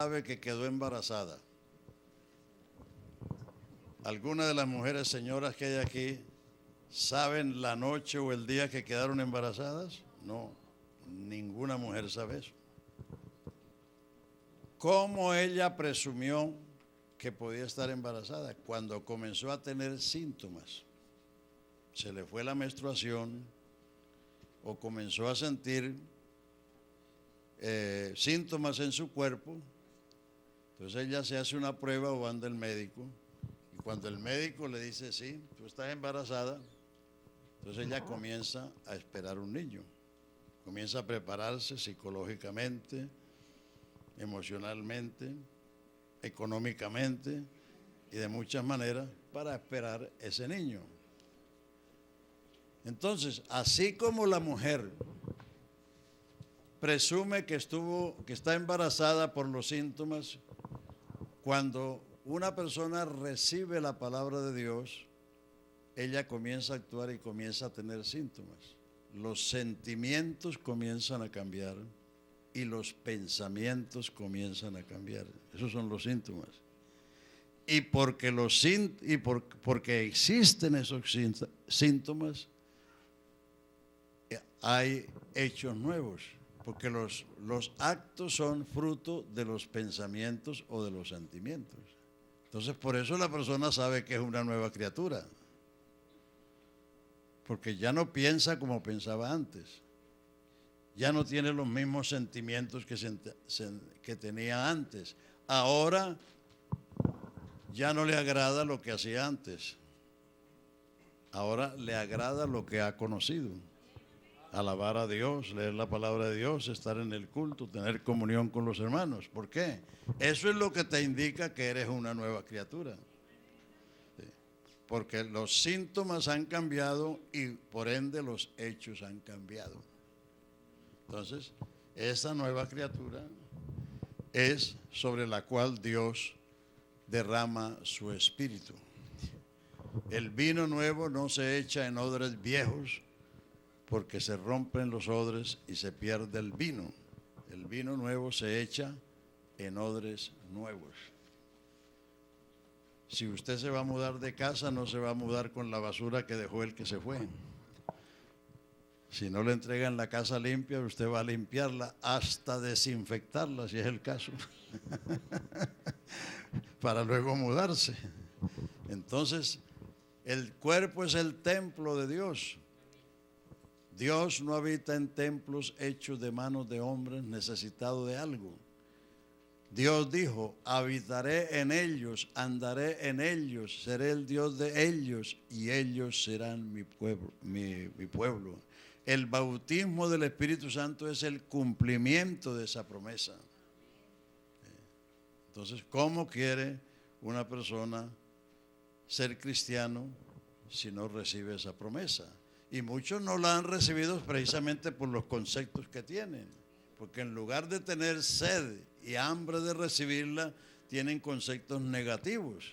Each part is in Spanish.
sabe que quedó embarazada? ¿Alguna de las mujeres, señoras que hay aquí, saben la noche o el día que quedaron embarazadas? No, ninguna mujer sabe eso. ¿Cómo ella presumió que podía estar embarazada? Cuando comenzó a tener síntomas. Se le fue la menstruación o comenzó a sentir síntomas en su cuerpo. Entonces ella se hace una prueba o anda al médico. Y cuando el médico le dice, sí, tú estás embarazada, entonces ella comienza a esperar un niño. Comienza a prepararse psicológicamente, emocionalmente, económicamente y de muchas maneras para esperar ese niño. Entonces, así como la mujer presume que está embarazada por los síntomas, cuando una persona recibe la palabra de Dios, ella comienza a actuar y comienza a tener síntomas. Los sentimientos comienzan a cambiar y los pensamientos comienzan a cambiar. Esos son los síntomas. Y porque existen esos síntomas, hay hechos nuevos. Porque los actos son fruto de los pensamientos o de los sentimientos. Entonces, por eso la persona sabe que es una nueva criatura. Porque ya no piensa como pensaba antes. Ya no tiene los mismos sentimientos que tenía antes. Ahora ya no le agrada lo que hacía antes. Ahora le agrada lo que ha conocido. Alabar a Dios, leer la palabra de Dios, estar en el culto, tener comunión con los hermanos. ¿Por qué? Eso es lo que te indica que eres una nueva criatura. Sí. Porque los síntomas han cambiado y por ende los hechos han cambiado. Entonces, esa nueva criatura es sobre la cual Dios derrama su espíritu. El vino nuevo no se echa en odres viejos, porque se rompen los odres y se pierde el vino. El vino nuevo se echa en odres nuevos. Si usted se va a mudar de casa, no se va a mudar con la basura que dejó el que se fue. Si no le entregan la casa limpia, usted va a limpiarla hasta desinfectarla, si es el caso, para luego mudarse. Entonces, el cuerpo es el templo de Dios. Dios no habita en templos hechos de manos de hombres necesitados de algo. Dios dijo, habitaré en ellos, andaré en ellos, seré el Dios de ellos y ellos serán mi pueblo. El bautismo del Espíritu Santo es el cumplimiento de esa promesa. Entonces, ¿cómo quiere una persona ser cristiano si no recibe esa promesa? Y muchos no la han recibido precisamente por los conceptos que tienen. Porque en lugar de tener sed y hambre de recibirla, tienen conceptos negativos.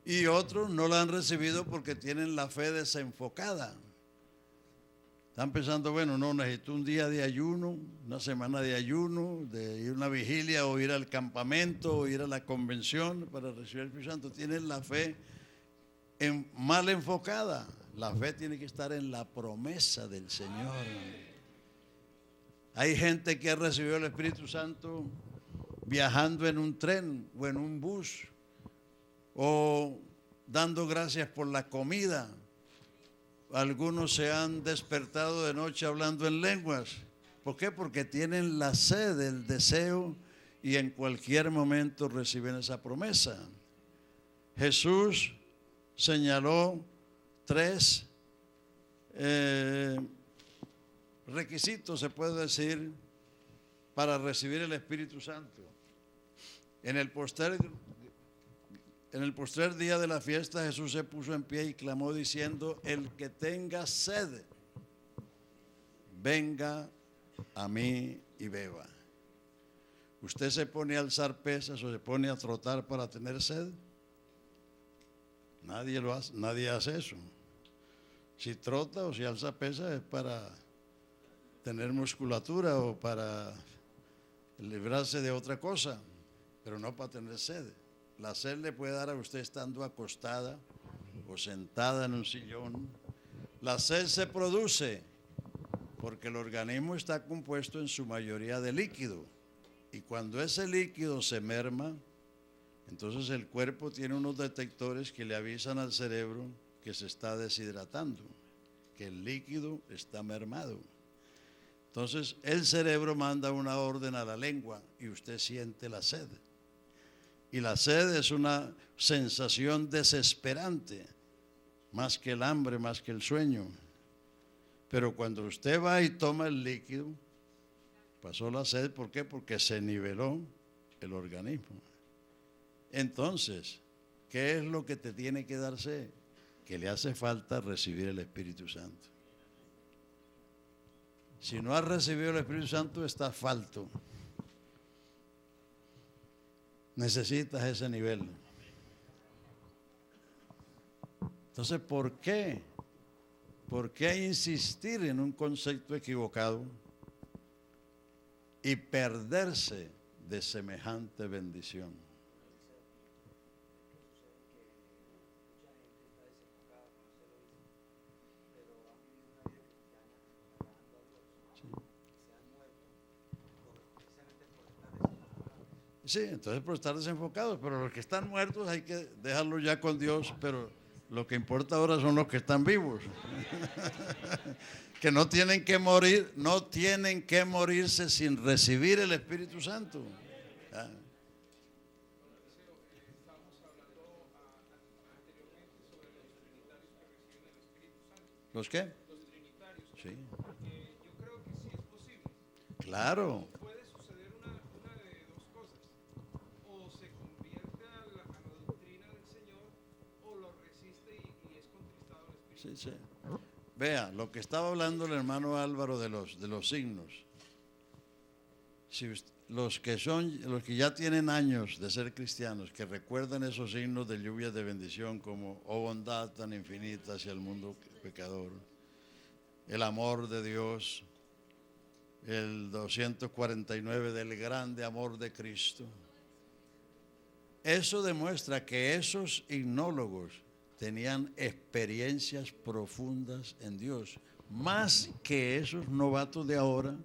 Y otros no la han recibido porque tienen la fe desenfocada. Están pensando, bueno, no, necesito un día de ayuno, una semana de ayuno, de ir a una vigilia o ir al campamento o ir a la convención para recibir el Espíritu Santo. Tienen la fe mal enfocada. La fe tiene que estar en la promesa del Señor. Hay gente que ha recibido el Espíritu Santo viajando en un tren o en un bus o dando gracias por la comida. Algunos se han despertado de noche hablando en lenguas. ¿Por qué? Porque tienen la sed, el deseo y en cualquier momento reciben esa promesa. Jesús señaló 3 requisitos, se puede decir, para recibir el Espíritu Santo. En el postrer día de la fiesta, Jesús se puso en pie y clamó diciendo, el que tenga sed, venga a mí y beba. ¿Usted se pone a alzar pesas o se pone a trotar para tener sed? Nadie lo hace, nadie hace eso. Si trota o si alza pesas es para tener musculatura o para librarse de otra cosa. pero no para tener sed. La sed le puede dar a usted estando acostada o sentada en un sillón. La sed se produce porque el organismo está compuesto en su mayoría de líquido. Y cuando ese líquido se merma, entonces el cuerpo tiene unos detectores que le avisan al cerebro que se está deshidratando, que el líquido está mermado. Entonces el cerebro manda una orden a la lengua y usted siente la sed. Y la sed es una sensación desesperante, más que el hambre, más que el sueño. Pero cuando usted va y toma el líquido, pasó la sed. ¿Por qué? Porque se niveló el organismo. Entonces, ¿qué es lo que te tiene que dar sed? Que le hace falta recibir el Espíritu Santo. Si no has recibido el Espíritu Santo, estás falto. Necesitas ese nivel. Entonces, ¿por qué? ¿Por qué insistir en un concepto equivocado y perderse de semejante bendición? Sí, entonces por estar desenfocados, pero los que están muertos hay que dejarlos ya con Dios, pero lo que importa ahora son los que están vivos, que no tienen que morir, no tienen que morirse sin recibir el Espíritu Santo. ¿Ah? ¿Los qué? Los trinitarios. Sí. Yo creo que sí es posible. Claro. Puede suceder una de dos cosas. O se convierte a la doctrina del Señor, o lo resiste y es contristado el Espíritu. Sí, sí. Vea, lo que estaba hablando el hermano Álvaro de los signos. Si los que ya tienen años de ser cristianos, que recuerdan esos signos de lluvia de bendición como oh bondad tan infinita hacia el mundo pecador, el amor de Dios, el 249 del grande amor de Cristo. Eso demuestra que esos ignólogos tenían experiencias profundas en Dios, más que esos novatos de ahora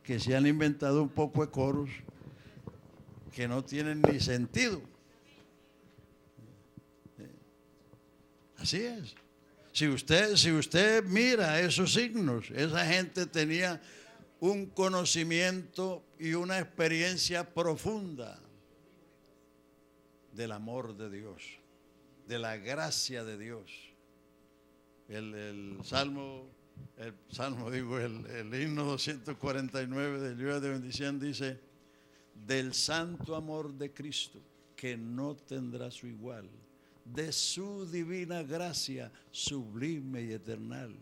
que se han inventado un poco de coros que no tienen ni sentido. Así es. Si usted mira esos signos, esa gente tenía un conocimiento y una experiencia profunda del amor de Dios, de la gracia de Dios. El himno 249 de lluvia de bendición dice: del santo amor de Cristo, que no tendrá su igual, de su divina gracia sublime y eternal,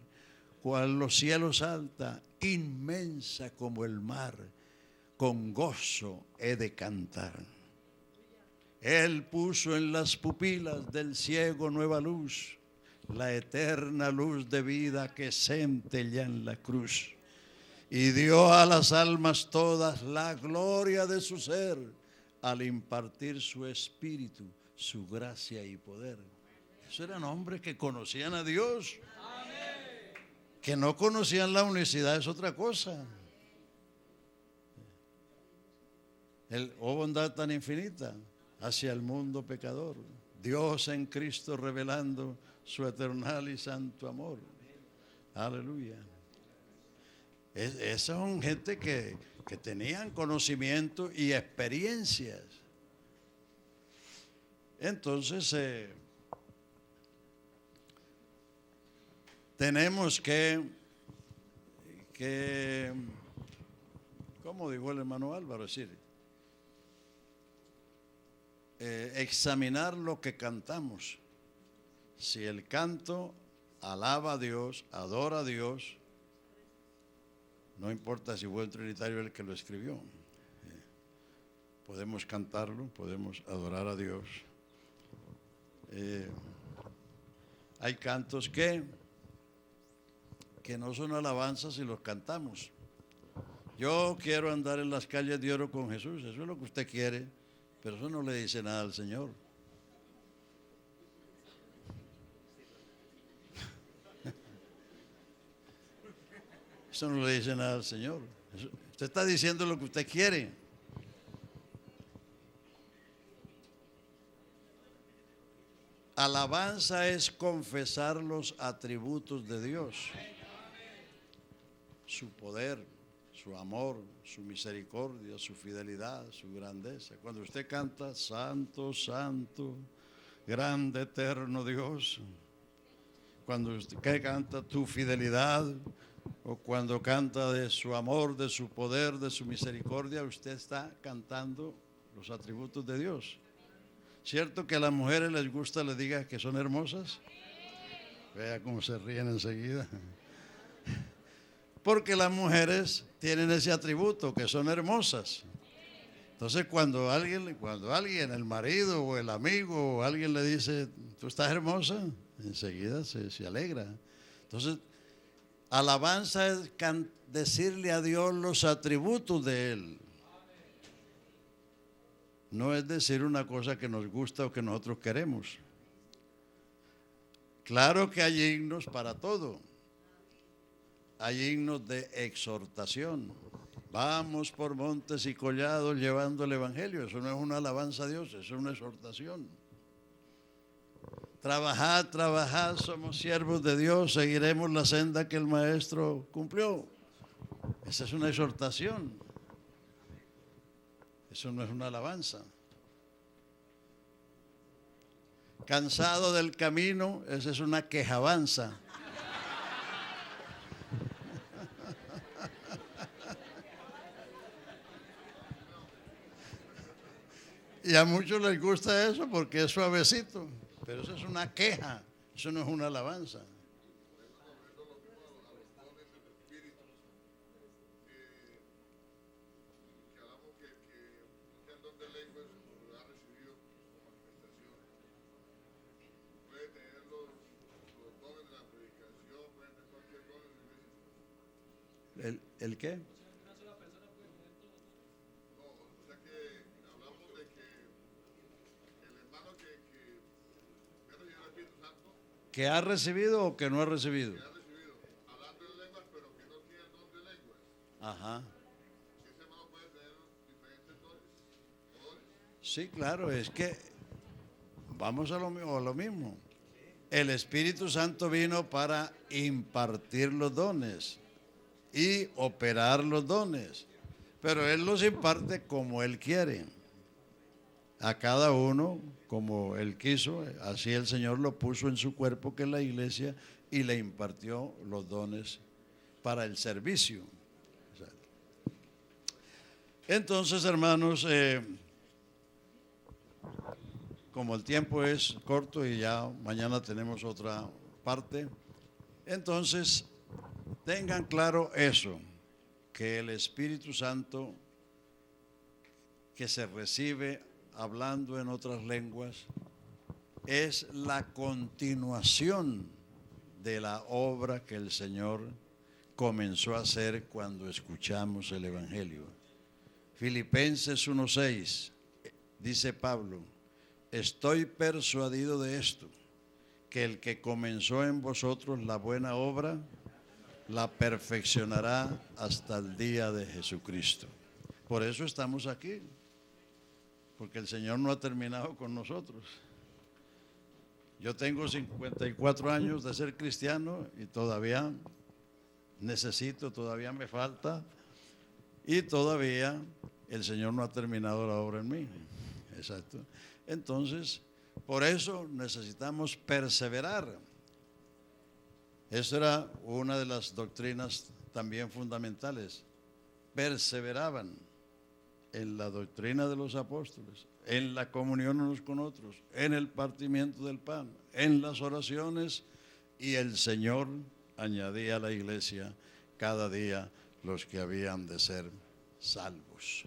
cual los cielos alta, inmensa como el mar, con gozo he de cantar. Él puso en las pupilas del ciego nueva luz, la eterna luz de vida que centella en la cruz, y dio a las almas todas la gloria de su ser, al impartir su espíritu, su gracia y poder. Esos eran hombres que conocían a Dios. Que no conocían la unicidad es otra cosa. Oh bondad tan infinita hacia el mundo pecador, Dios en Cristo revelando su eternal y santo amor. Aleluya. Esas son gente que tenían conocimiento y experiencias. Entonces tenemos que, como dijo el hermano Álvaro, es decir, examinar lo que cantamos. Si el canto alaba a Dios, adora a Dios, no importa si fue el trinitario el que lo escribió, podemos cantarlo, podemos adorar a Dios. Hay cantos que no son alabanzas y los cantamos. Yo quiero andar en las calles de oro con Jesús, eso es lo que usted quiere. Pero eso no le dice nada al Señor. Eso no le dice nada al Señor. Usted está diciendo lo que usted quiere. Alabanza es confesar los atributos de Dios. Su poder, su amor, su misericordia, su fidelidad, su grandeza. Cuando usted canta, Santo, Santo, grande, eterno Dios. Cuando usted canta tu fidelidad, o cuando canta de su amor, de su poder, de su misericordia, usted está cantando los atributos de Dios. ¿Cierto que a las mujeres les gusta le diga que son hermosas? Vea cómo se ríen enseguida. Porque las mujeres tienen ese atributo, que son hermosas. Entonces cuando alguien, el marido o el amigo o alguien le dice, tú estás hermosa, enseguida se alegra. Entonces, alabanza es decirle a Dios los atributos de Él. No es decir una cosa que nos gusta o que nosotros queremos. Claro que hay himnos para todo. Hay himnos de exhortación. Vamos por montes y collados llevando el evangelio. Eso no es una alabanza a Dios, eso es una exhortación. Trabajad, trabajad, somos siervos de Dios, seguiremos la senda que el maestro cumplió. Esa es una exhortación. Eso no es una alabanza. Cansado del camino, esa es una quejabanza. Y a muchos les gusta eso porque es suavecito, pero eso es una queja, eso no es una alabanza. ¿El qué? ¿Que ha recibido o que no ha recibido? Que ha recibido, hablando en lenguas, pero que no tiene el don de lenguas. Ajá. Ese hermano puede tener diferentes dones. Sí, claro, es que vamos a lo mismo. El Espíritu Santo vino para impartir los dones y operar los dones, pero Él los imparte como Él quiere. A cada uno como Él quiso, así el Señor lo puso en su cuerpo, que es la iglesia, y le impartió los dones para el servicio. Entonces, hermanos, como el tiempo es corto y ya mañana tenemos otra parte, entonces tengan claro eso, que el Espíritu Santo que se recibe hablando en otras lenguas es la continuación de la obra que el Señor comenzó a hacer cuando escuchamos el Evangelio. Filipenses 1:6 dice Pablo: estoy persuadido de esto, que el que comenzó en vosotros la buena obra la perfeccionará hasta el día de Jesucristo. Por eso estamos aquí, porque el Señor no ha terminado con nosotros. Yo tengo 54 años de ser cristiano y todavía necesito, todavía me falta, y todavía el Señor no ha terminado la obra en mí. Exacto. Entonces, por eso necesitamos perseverar. Esa era una de las doctrinas también fundamentales. Perseveraban en la doctrina de los apóstoles, en la comunión unos con otros, en el partimiento del pan, en las oraciones, y el Señor añadía a la iglesia cada día los que habían de ser salvos.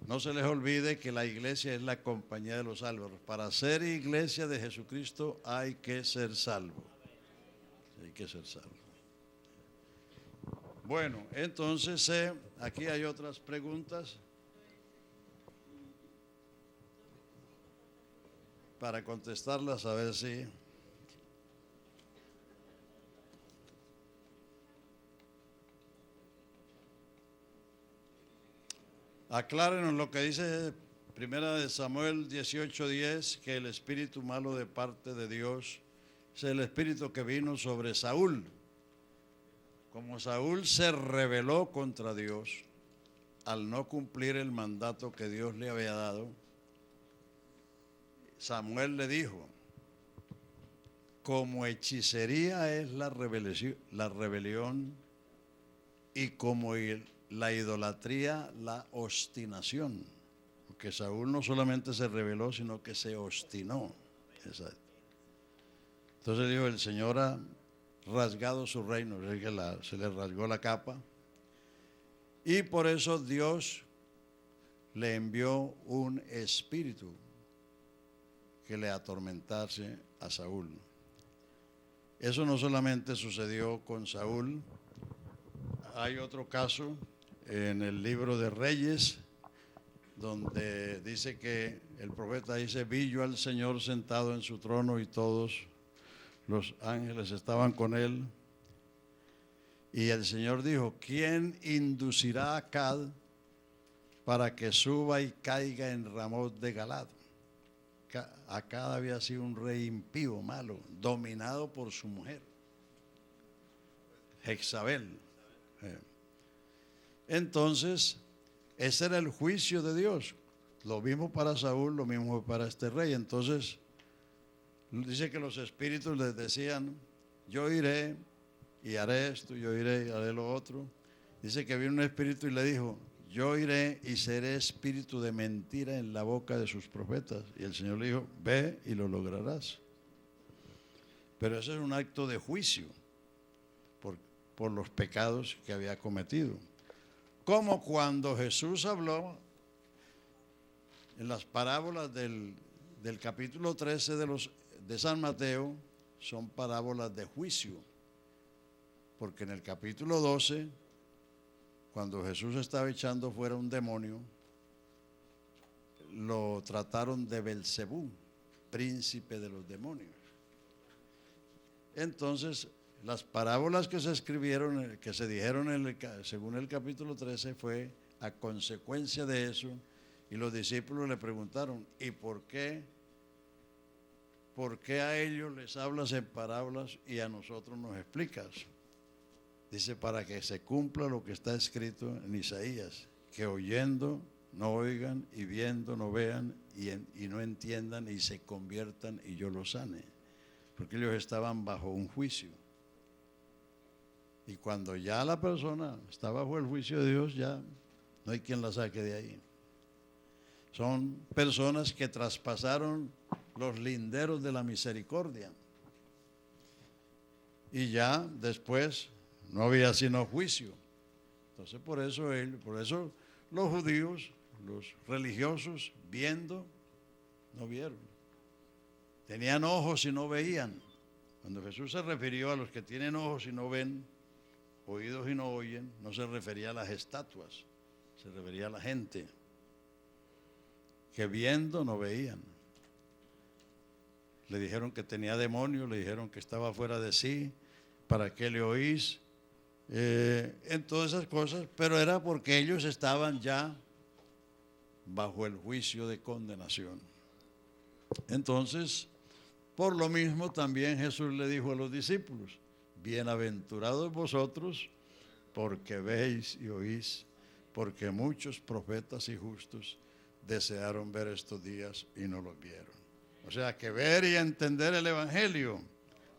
No se les olvide que la iglesia es la compañía de los salvos. Para ser iglesia de Jesucristo hay que ser salvo. Hay que ser salvo. Bueno, entonces aquí hay otras preguntas. para contestarlas, a ver si... Aclárenos lo que dice Primera de Samuel 18:10, que el espíritu malo de parte de Dios es el espíritu que vino sobre Saúl. Como Saúl se rebeló contra Dios al no cumplir el mandato que Dios le había dado, Samuel le dijo: como hechicería es la rebelión y como la idolatría la obstinación. Porque Saúl no solamente se rebeló, sino que se obstinó. Exacto. Entonces dijo: el Señor ha rasgado su reino, se le rasgó la capa, y por eso Dios le envió un espíritu que le atormentase a Saúl. Eso no solamente sucedió con Saúl, hay otro caso en el libro de Reyes, donde dice que el profeta dice: vi yo al Señor sentado en su trono y todos los ángeles estaban con él. Y el Señor dijo: ¿quién inducirá a Acad para que suba y caiga en Ramot de Galad? Acad había sido un rey impío, malo, dominado por su mujer, Jezabel. Entonces, ese era el juicio de Dios. Lo mismo para Saúl, lo mismo para este rey. Entonces, dice que los espíritus les decían: yo iré y haré esto, yo iré y haré lo otro. Dice que vino un espíritu y le dijo: yo iré y seré espíritu de mentira en la boca de sus profetas. Y el Señor le dijo: ve y lo lograrás. Pero ese es un acto de juicio por los pecados que había cometido. Como cuando Jesús habló en las parábolas del capítulo 13 de San Mateo, son parábolas de juicio. Porque en el capítulo 12, cuando Jesús estaba echando fuera un demonio, lo trataron de Belcebú, príncipe de los demonios. Entonces, las parábolas que se escribieron, que se dijeron según el capítulo 13, fue a consecuencia de eso. Y los discípulos le preguntaron: ¿y por qué a ellos les hablas en parábolas y a nosotros nos explicas? Dice: para que se cumpla lo que está escrito en Isaías, que oyendo no oigan y viendo no vean y no entiendan y se conviertan y yo los sane. Porque ellos estaban bajo un juicio. Y cuando ya la persona está bajo el juicio de Dios, ya no hay quien la saque de ahí. Son personas que traspasaron los linderos de la misericordia. Y ya después no había sino juicio. Entonces por eso los judíos, los religiosos, viendo, no vieron. Tenían ojos y no veían. Cuando Jesús se refirió a los que tienen ojos y no ven, oídos y no oyen, no se refería a las estatuas, se refería a la gente que viendo no veían. Le dijeron que tenía demonios, le dijeron que estaba fuera de sí, ¿para qué le oís? En todas esas cosas, pero era porque ellos estaban ya bajo el juicio de condenación. Entonces, por lo mismo también Jesús le dijo a los discípulos: bienaventurados vosotros porque veis y oís, porque muchos profetas y justos desearon ver estos días y no los vieron. O sea que ver y entender el Evangelio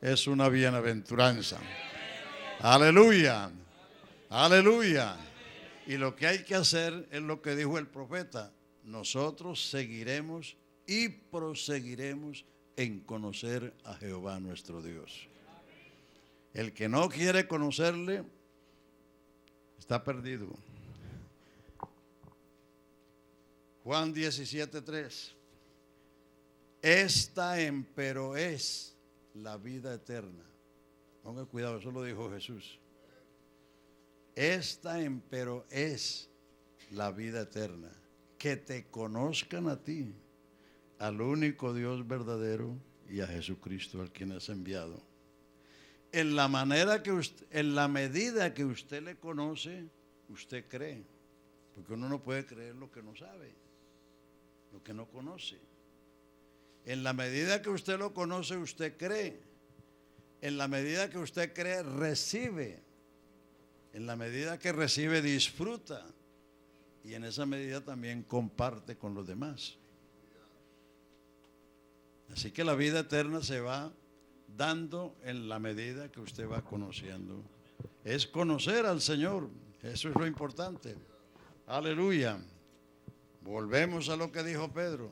es una bienaventuranza. Aleluya, aleluya. Y lo que hay que hacer es lo que dijo el profeta: nosotros seguiremos y proseguiremos en conocer a Jehová nuestro Dios. El que no quiere conocerle está perdido. Juan 17:3. Esta empero es la vida eterna. Ponga cuidado, eso lo dijo Jesús. Esta empero es la vida eterna, que te conozcan a ti, al único Dios verdadero y a Jesucristo al quien has enviado. En la medida que usted le conoce, usted cree, porque uno no puede creer lo que no sabe, lo que no conoce. En la medida que usted lo conoce, usted cree. En la medida que usted cree, recibe. En la medida que recibe, disfruta. Y en esa medida también comparte con los demás. Así que la vida eterna se va dando en la medida que usted va conociendo. Es conocer al Señor. Eso es lo importante. Aleluya. Volvemos a lo que dijo Pedro.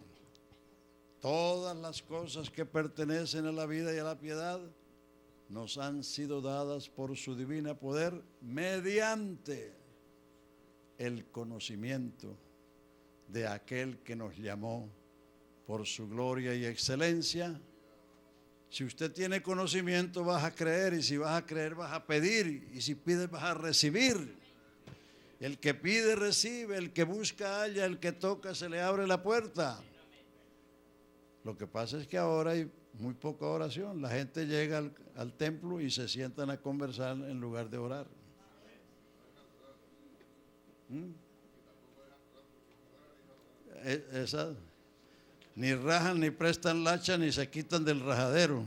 Todas las cosas que pertenecen a la vida y a la piedad nos han sido dadas por su divino poder mediante el conocimiento de aquel que nos llamó por su gloria y excelencia. Si usted tiene conocimiento, vas a creer, y si vas a creer, vas a pedir, y si pides, vas a recibir. El que pide, recibe, el que busca, halla, el que toca, se le abre la puerta. Lo que pasa es que ahora hay muy poca oración. La gente llega al templo y se sientan a conversar en lugar de orar. Esa, ni rajan, ni prestan lacha, ni se quitan del rajadero.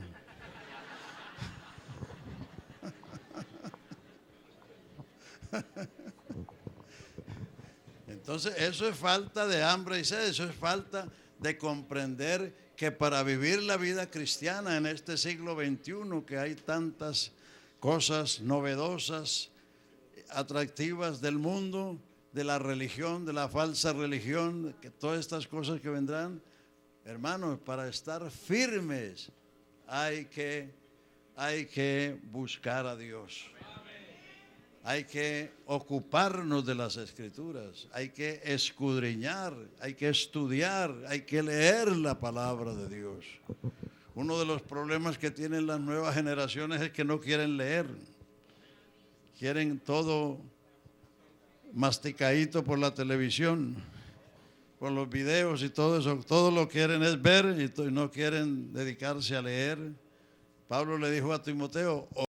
Entonces eso es falta de hambre y sed, eso es falta de comprender que para vivir la vida cristiana en este siglo XXI, que hay tantas cosas novedosas, atractivas del mundo, de la religión, de la falsa religión, que todas estas cosas que vendrán, hermanos, para estar firmes hay que buscar a Dios. Hay que ocuparnos de las Escrituras, hay que escudriñar, hay que estudiar, hay que leer la palabra de Dios. Uno de los problemas que tienen las nuevas generaciones es que no quieren leer. Quieren todo masticadito por la televisión, por los videos y todo eso. Todo lo quieren es ver y no quieren dedicarse a leer. Pablo le dijo a Timoteo: